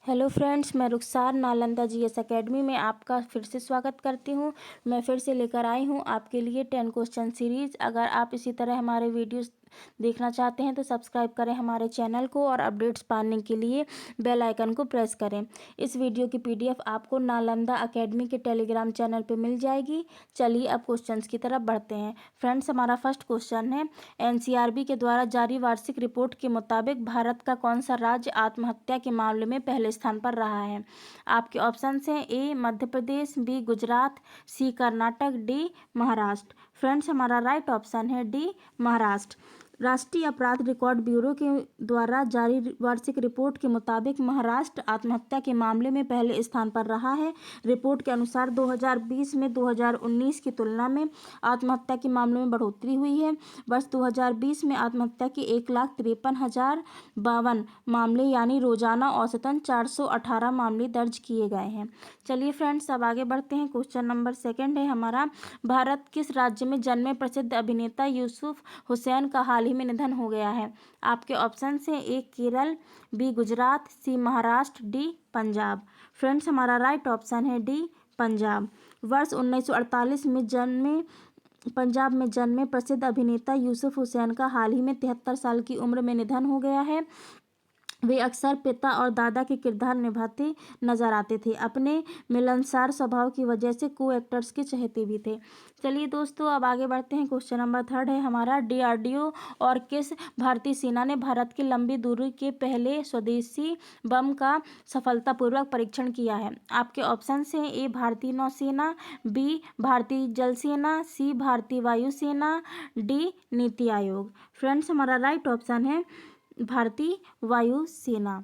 Hello friends, मैं रुखसार Nalanda GS academy में आपका फिर से स्वागत करती हूँ। मैं फिर से लेकर आई हूँ आपके लिए 10 क्वेश्चन सीरीज़। अगर आप इसी तरह हमारे वीडियोस देखना चाहते हैं तो सब्सक्राइब करें हमारे चैनल को और अपडेट्स पाने के लिए बेल आइकन को प्रेस करें। इस वीडियो की पीडीएफ आपको नालंदा एकेडमी के टेलीग्राम चैनल पर मिल जाएगी। चलिए अब क्वेश्चंस की तरफ बढ़ते हैं। फ्रेंड्स, हमारा फर्स्ट क्वेश्चन है, एनसीआरबी के द्वारा जारी वार्षिक रिपोर्ट के मुताबिक भारत का कौन सा राज्य आत्महत्या के मामले में पहले स्थान पर रहा है। आपके ऑप्शंस हैं ए मध्य प्रदेश, बी गुजरात, सी कर्नाटक, डी महाराष्ट्र। फ्रेंड्स, हमारा राइट ऑप्शन है डी महाराष्ट्र। राष्ट्रीय अपराध रिकॉर्ड ब्यूरो के द्वारा जारी वार्षिक रिपोर्ट के मुताबिक महाराष्ट्र आत्महत्या के मामले में पहले स्थान पर रहा है। रिपोर्ट के अनुसार 2020 में 2019 की तुलना में आत्महत्या के मामलों में बढ़ोतरी हुई है। वर्ष 2020 में आत्महत्या के 1,53,052 मामले यानी रोजाना औसतन 418 मामले दर्ज किए गए हैं। चलिए फ्रेंड्स, अब आगे बढ़ते हैं। क्वेश्चन नंबर सेकंड है हमारा, भारत किस राज्य में जन्मे प्रसिद्ध अभिनेता यूसुफ हुसैन का हाल ही में निधन हो गया है। आपके ऑप्शन हैं ए केरल, बी गुजरात, सी महाराष्ट्र, डी पंजाब। फ्रेंड्स, हमारा राइट ऑप्शन है डी पंजाब। वर्ष 1948 में पंजाब में जन्मे प्रसिद्ध अभिनेता यूसुफ हुसैन का हाल ही में 73 साल की उम्र में निधन हो गया है। वे अक्सर पिता और दादा के किरदार निभाते नजर आते थे। अपने मिलनसार स्वभाव की वजह से को एक्टर्स के चहेते भी थे। चलिए दोस्तों, अब आगे बढ़ते हैं। क्वेश्चन नंबर थर्ड है हमारा, डीआरडीओ और किस भारतीय सेना ने भारत की लंबी दूरी के पहले स्वदेशी बम का सफलतापूर्वक परीक्षण किया है। आपके ऑप्शन हैं ए भारतीय नौसेना, बी भारतीय जल सेना, सी भारतीय वायुसेना, डी नीति आयोग। फ्रेंड्स, हमारा राइट ऑप्शन है भारतीय वायुसेना।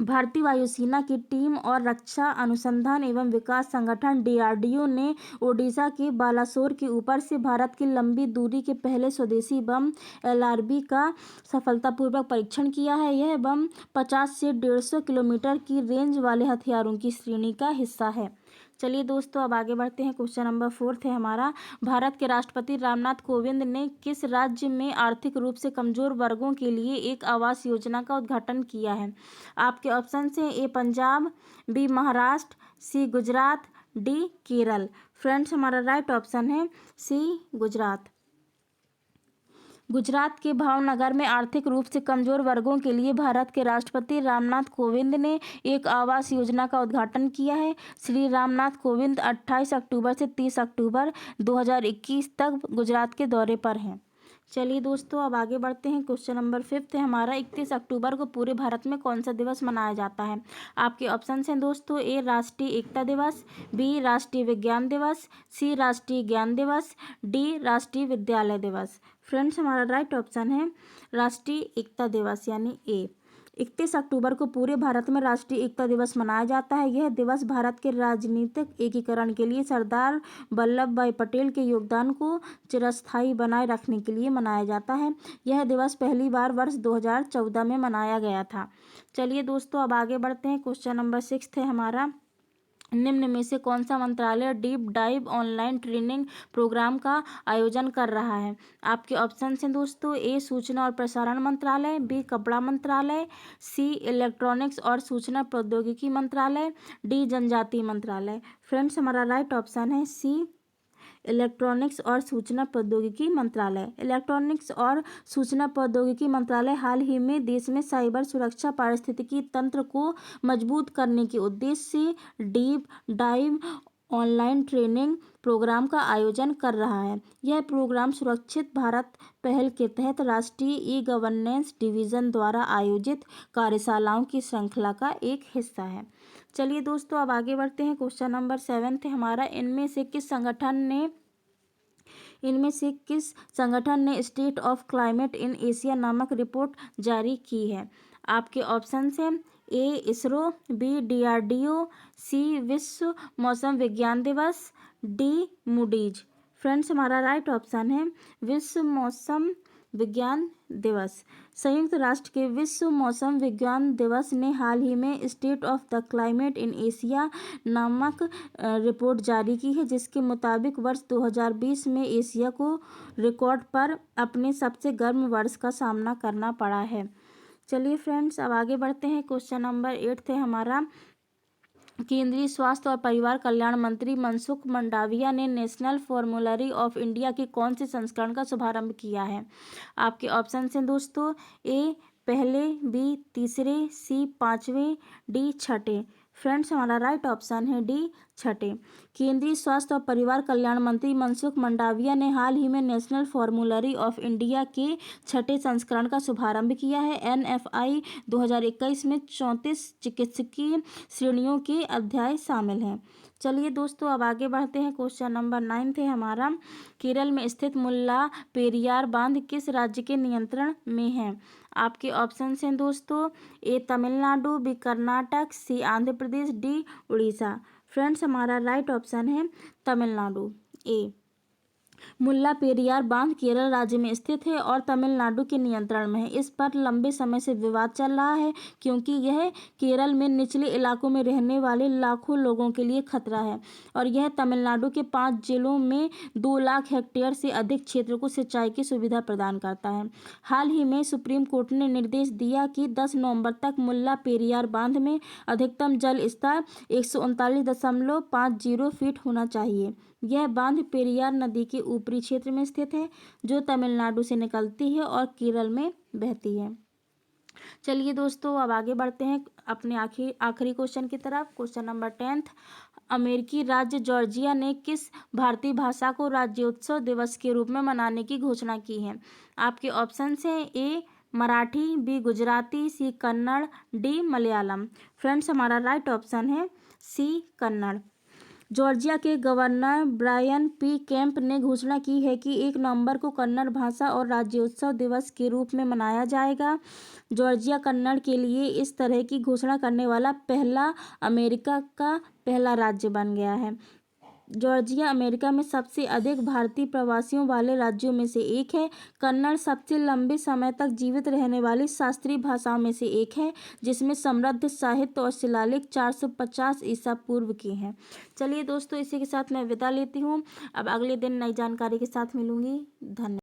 भारतीय वायुसेना की टीम और रक्षा अनुसंधान एवं विकास संगठन डीआरडीओ ने ओडिशा के बालासोर के ऊपर से भारत की लंबी दूरी के पहले स्वदेशी बम एलआरबी का सफलतापूर्वक परीक्षण किया है। यह बम 50 से 150 किलोमीटर की रेंज वाले हथियारों की श्रेणी का हिस्सा है। चलिए दोस्तों, अब आगे बढ़ते हैं। क्वेश्चन नंबर फोर्थ है हमारा, भारत के राष्ट्रपति रामनाथ कोविंद ने किस राज्य में आर्थिक रूप से कमजोर वर्गों के लिए एक आवास योजना का उद्घाटन किया है। आपके ऑप्शन हैं ए पंजाब, बी महाराष्ट्र, सी गुजरात, डी केरल। फ्रेंड्स, हमारा राइट ऑप्शन है सी गुजरात। गुजरात के भावनगर में आर्थिक रूप से कमजोर वर्गों के लिए भारत के राष्ट्रपति रामनाथ कोविंद ने एक आवास योजना का उद्घाटन किया है। श्री रामनाथ कोविंद 28 अक्टूबर से 30 अक्टूबर 2021 तक गुजरात के दौरे पर हैं। चलिए दोस्तों, अब आगे बढ़ते हैं। क्वेश्चन नंबर फिफ्थ है हमारा, 31 अक्टूबर को पूरे भारत में कौन सा दिवस मनाया जाता है। आपके ऑप्शन हैं दोस्तों, ए राष्ट्रीय एकता दिवस, बी राष्ट्रीय विज्ञान दिवस, सी राष्ट्रीय ज्ञान दिवस, डी राष्ट्रीय विद्यालय दिवस। फ्रेंड्स, हमारा राइट ऑप्शन है राष्ट्रीय एकता दिवस यानी ए। 31 अक्टूबर को पूरे भारत में राष्ट्रीय एकता दिवस मनाया जाता है। यह दिवस भारत के राजनीतिक एकीकरण के लिए सरदार वल्लभ भाई पटेल के योगदान को चिरस्थायी बनाए रखने के लिए मनाया जाता है। यह दिवस पहली बार वर्ष 2014 में मनाया गया था। चलिए दोस्तों, अब आगे बढ़ते हैं। क्वेश्चन नंबर सिक्स है हमारा, निम्न में से कौन सा मंत्रालय deep dive online training program का आयोजन कर रहा है। आपके ऑप्शन हैं दोस्तों, ए सूचना और प्रसारण मंत्रालय, बी कपड़ा मंत्रालय, सी इलेक्ट्रॉनिक्स और सूचना प्रौद्योगिकी मंत्रालय, डी जनजातीय मंत्रालय। फ्रेंड्स, हमारा राइट ऑप्शन है सी इलेक्ट्रॉनिक्स और सूचना प्रौद्योगिकी मंत्रालय। इलेक्ट्रॉनिक्स और सूचना प्रौद्योगिकी मंत्रालय हाल ही में देश में साइबर सुरक्षा पारिस्थितिकी तंत्र को मजबूत करने के उद्देश्य से deep dive online training program का आयोजन कर रहा है। यह प्रोग्राम सुरक्षित भारत पहल के तहत राष्ट्रीय ई गवर्नेंस डिवीजन द्वारा आयोजित कार्यशालाओं की श्रृंखला का एक हिस्सा है। चलिए दोस्तों, अब आगे बढ़ते हैं। क्वेश्चन नंबर सेवेंथ है हमारा, इनमें से किस संगठन ने state of climate in Asia नामक रिपोर्ट जारी की है। आपके ऑप्शन हैं ए इसरो, बी डीआरडीओ, सी विश्व मौसम विज्ञान दिवस, डी मूडीज। फ्रेंड्स, हमारा राइट ऑप्शन है विश्व मौसम विज्ञान दिवस। संयुक्त राष्ट्र के विश्व मौसम विज्ञान दिवस ने हाल ही में state of the climate in Asia नामक रिपोर्ट जारी की है, जिसके मुताबिक वर्ष 2020 में एशिया को रिकॉर्ड पर अपने सबसे गर्म वर्ष का सामना करना पड़ा है। चलिए फ्रेंड्स, अब आगे बढ़ते हैं। क्वेश्चन नंबर 8 है हमारा, केंद्रीय स्वास्थ्य और परिवार कल्याण मंत्री मनसुख मंडाविया ने नेशनल फॉर्मूलरी ऑफ इंडिया के कौन से संस्करण का शुभारंभ किया है? आपके ऑप्शन हैं दोस्तों, ए पहले, बी तीसरे, सी पाँचवें, डी छठे। फ्रेंड्स, हमारा राइट ऑप्शन है डी छठे। केंद्रीय स्वास्थ्य और परिवार कल्याण मंत्री मनसुख मंडाविया ने हाल ही में नेशनल फॉर्मूलरी ऑफ इंडिया के छठे संस्करण का शुभारंभ किया है। NFI 2021 में 34 चिकित्सकीय श्रेणियों के अध्याय शामिल हैं। चलिए दोस्तों, अब आगे बढ़ते हैं। क्वेश्चन नंबर 9 है हमारा, केरल में स्थित मुल्ला पेरियार बांध किस राज्य के नियंत्रण में है? आपके ऑप्शन हैं दोस्तों, ए तमिलनाडु, बी कर्नाटक, सी आंध्र प्रदेश, डी उड़ीसा। फ्रेंड्स, हमारा राइट ऑप्शन है तमिलनाडु, ए। मुल्ला पेरियार बांध केरल राज्य में स्थित है और तमिलनाडु के नियंत्रण में है। इस पर लंबे समय से विवाद चल रहा है क्योंकि यह केरल में निचले इलाकों में रहने वाले लाखों लोगों के लिए खतरा है और यह तमिलनाडु के 5 जिलों में 2 लाख हेक्टेयर से अधिक क्षेत्र को सिंचाई की सुविधा प्रदान करता है। हाल ही में सुप्रीम कोर्ट ने निर्देश दिया कि 10 नवंबर तक मुल्ला पेरियार बांध में अधिकतम जल स्तर 139.50 फीट होना चाहिए। यह बांध पेरियार नदी के ऊपरी क्षेत्र में स्थित है जो तमिलनाडु से निकलती है और केरल में बहती है। चलिए दोस्तों, अब आगे बढ़ते हैं अपने आखिरी क्वेश्चन की तरफ। क्वेश्चन नंबर 10, अमेरिकी राज्य जॉर्जिया ने किस भारतीय भाषा को राज्योत्सव दिवस के रूप में मनाने की घोषणा की है? आपके ऑप्शन हैं, ए मराठी, बी गुजराती, सी कन्नड़, डी मलयालम। फ्रेंड्स, हमारा राइट ऑप्शन है सी कन्नड़। जॉर्जिया के गवर्नर ब्रायन पी कैंप ने घोषणा की है कि 1 नवंबर को कन्नड़ भाषा और राज्योत्सव दिवस के रूप में मनाया जाएगा। जॉर्जिया कन्नड़ के लिए इस तरह की घोषणा करने वाला पहला अमेरिका का पहला राज्य बन गया है। जॉर्जिया अमेरिका में सबसे अधिक भारतीय प्रवासियों वाले राज्यों में से एक है। कन्नड़ सबसे लंबे समय तक जीवित रहने वाली शास्त्रीय भाषाओं में से एक है जिसमें समृद्ध साहित्य और शिलालेख 450 ईसा पूर्व के हैं। चलिए दोस्तों, इसी के साथ मैं विदा लेती हूँ। अब अगले दिन नई जानकारी के साथ मिलूंगी। धन्यवाद।